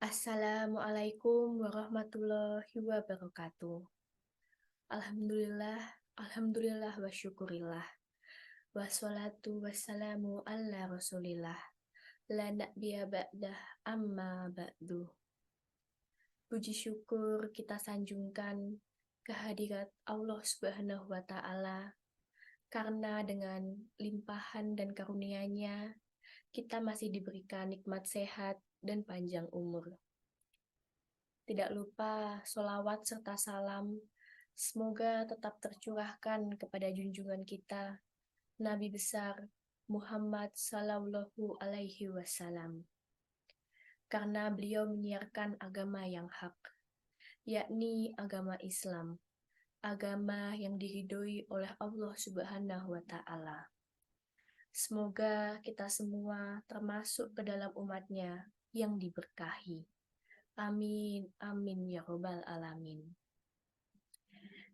Assalamualaikum warahmatullahi wabarakatuh. Alhamdulillah, alhamdulillah wa syukurillah. Wassalatu wassalamu ala rasulillah. La na'biya ba'dah amma ba'du. Puji syukur kita sanjungkan kehadirat Allah Subhanahu wa Ta'ala, karena dengan limpahan dan karunia-Nya kita masih diberikan nikmat sehat dan panjang umur. Tidak lupa sholawat serta salam semoga tetap tercurahkan kepada junjungan kita, Nabi besar Muhammad Sallallahu Alaihi Wasallam. Karena beliau menyiarkan agama yang hak, yakni agama Islam, agama yang diridhoi oleh Allah Subhanahu wa Ta'ala. Semoga kita semua termasuk ke dalam umatnya yang diberkahi. Amin, amin ya robbal alamin.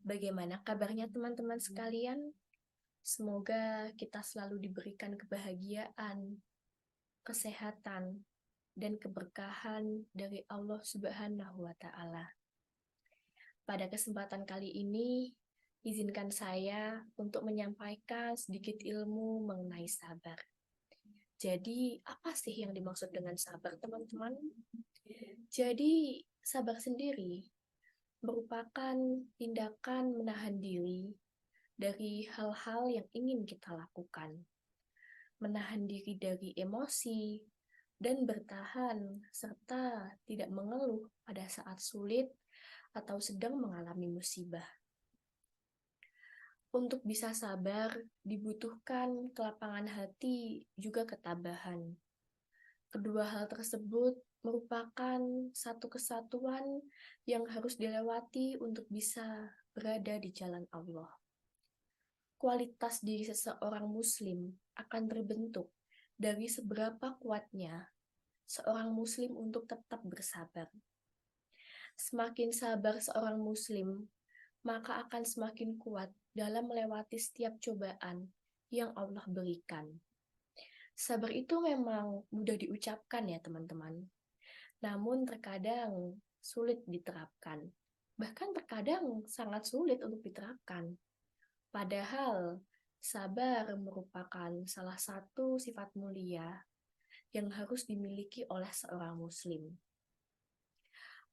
Bagaimana kabarnya teman-teman sekalian? Semoga kita selalu diberikan kebahagiaan, kesehatan, dan keberkahan dari Allah Subhanahu wa Ta'ala. Pada kesempatan kali ini, izinkan saya untuk menyampaikan sedikit ilmu mengenai sabar. Jadi, apa sih yang dimaksud dengan sabar, teman-teman? Jadi, sabar sendiri merupakan tindakan menahan diri dari hal-hal yang ingin kita lakukan. Menahan diri dari emosi dan bertahan serta tidak mengeluh pada saat sulit atau sedang mengalami musibah. Untuk bisa sabar, dibutuhkan kelapangan hati juga ketabahan. Kedua hal tersebut merupakan satu kesatuan yang harus dilewati untuk bisa berada di jalan Allah. Kualitas diri seseorang muslim akan terbentuk dari seberapa kuatnya seorang muslim untuk tetap bersabar. Semakin sabar seorang muslim, maka akan semakin kuat dalam melewati setiap cobaan yang Allah berikan. Sabar itu memang mudah diucapkan ya teman-teman, namun terkadang sulit diterapkan. Bahkan terkadang sangat sulit untuk diterapkan. Padahal sabar merupakan salah satu sifat mulia yang harus dimiliki oleh seorang muslim.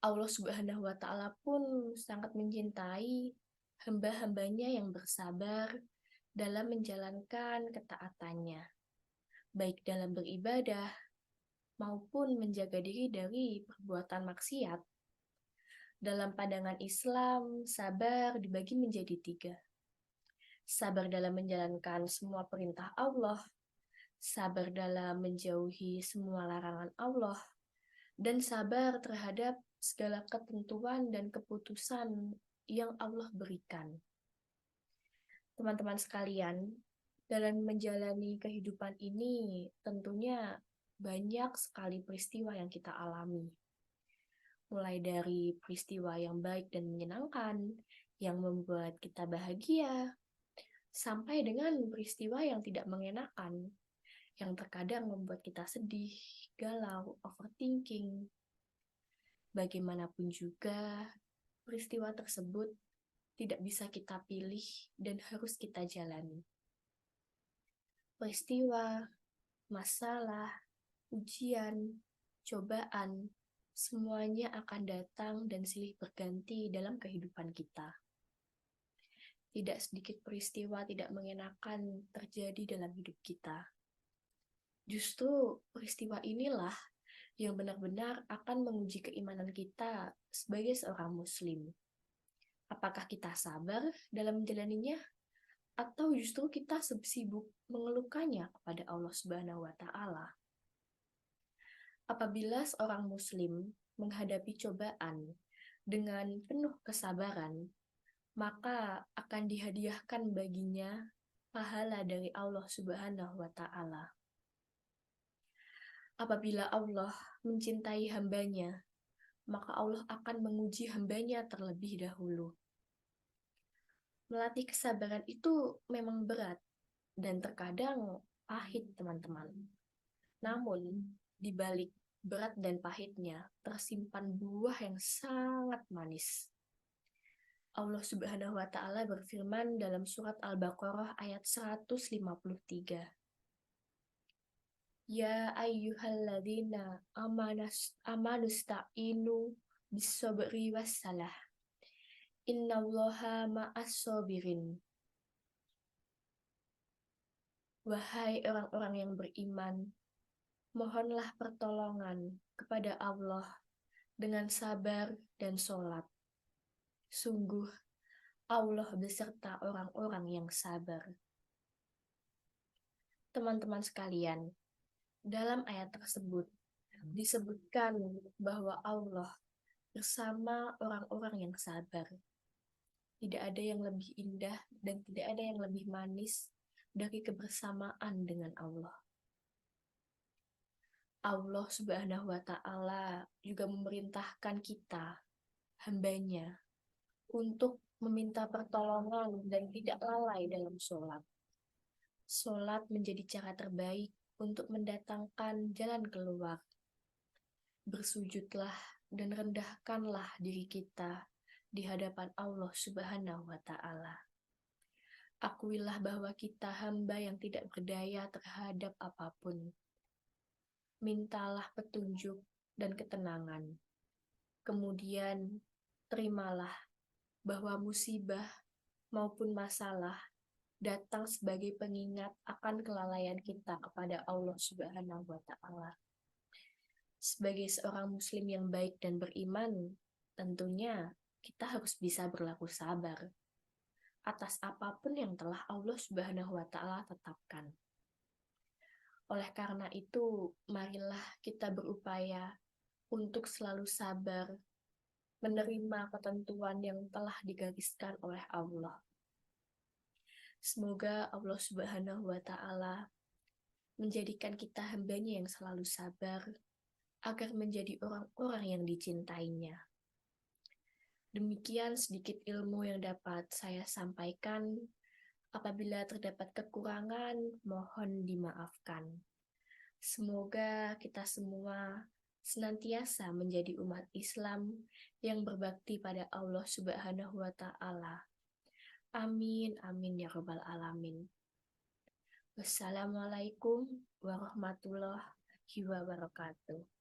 Allah Subhanahu wa Ta'ala pun sangat mencintai hamba-hambanya yang bersabar dalam menjalankan ketaatannya, baik dalam beribadah maupun menjaga diri dari perbuatan maksiat. Dalam pandangan Islam, sabar dibagi menjadi 3. Sabar dalam menjalankan semua perintah Allah, sabar dalam menjauhi semua larangan Allah, dan sabar terhadap segala ketentuan dan keputusan yang Allah berikan. Teman-teman sekalian, dalam menjalani kehidupan ini tentunya banyak sekali peristiwa yang kita alami. Mulai dari peristiwa yang baik dan menyenangkan, yang membuat kita bahagia, sampai dengan peristiwa yang tidak mengenakan, yang terkadang membuat kita sedih, galau, overthinking. Bagaimanapun juga, peristiwa tersebut tidak bisa kita pilih dan harus kita jalani. Peristiwa, masalah, ujian, cobaan, semuanya akan datang dan silih berganti dalam kehidupan kita. Tidak sedikit peristiwa tidak mengenakan terjadi dalam hidup kita. Justru peristiwa inilah yang benar-benar akan menguji keimanan kita sebagai seorang muslim. Apakah kita sabar dalam menjalaninya, atau justru kita sibuk mengeluhkannya kepada Allah Subhanahu wa Ta'ala? Apabila seorang muslim menghadapi cobaan dengan penuh kesabaran, maka akan dihadiahkan baginya pahala dari Allah Subhanahu wa Ta'ala. Apabila Allah mencintai hambanya, maka Allah akan menguji hambanya terlebih dahulu. Melatih kesabaran itu memang berat dan terkadang pahit, teman-teman. Namun, di balik berat dan pahitnya tersimpan buah yang sangat manis. Allah Subhanahu wa Ta'ala berfirman dalam surat Al-Baqarah ayat 153. Ya ayyuhalladzina amanusta'inu bis-sabri wassalah. Innallaha ma'as-sabirin. Wahai orang-orang yang beriman, mohonlah pertolongan kepada Allah dengan sabar dan sholat. Sungguh, Allah beserta orang-orang yang sabar. Teman-teman sekalian, dalam ayat tersebut disebutkan bahwa Allah bersama orang-orang yang sabar. Tidak ada yang lebih indah dan tidak ada yang lebih manis dari kebersamaan dengan Allah. Allah Subhanahu wa Ta'ala juga memerintahkan kita, hambanya, untuk meminta pertolongan dan tidak lalai dalam sholat. Sholat menjadi cara terbaik untuk mendatangkan jalan keluar. Bersujudlah dan rendahkanlah diri kita di hadapan Allah Subhanahu wa Ta'ala. Akuilah bahwa kita hamba yang tidak berdaya terhadap apapun. Mintalah petunjuk dan ketenangan. Kemudian terimalah bahwa musibah maupun masalah datang sebagai pengingat akan kelalaian kita kepada Allah Subhanahu wa Ta'ala. Sebagai seorang muslim yang baik dan beriman, tentunya kita harus bisa berlaku sabar atas apapun yang telah Allah Subhanahu wa Ta'ala tetapkan. Oleh karena itu, marilah kita berupaya untuk selalu sabar menerima ketentuan yang telah digariskan oleh Allah. Semoga Allah Subhanahu wa Ta'ala menjadikan kita hambanya yang selalu sabar agar menjadi orang-orang yang dicintainya. Demikian sedikit ilmu yang dapat saya sampaikan. Apabila terdapat kekurangan, mohon dimaafkan. Semoga kita semua senantiasa menjadi umat Islam yang berbakti pada Allah Subhanahu wa Ta'ala. Amin, amin ya rabbal alamin. Wassalamualaikum warahmatullahi wabarakatuh.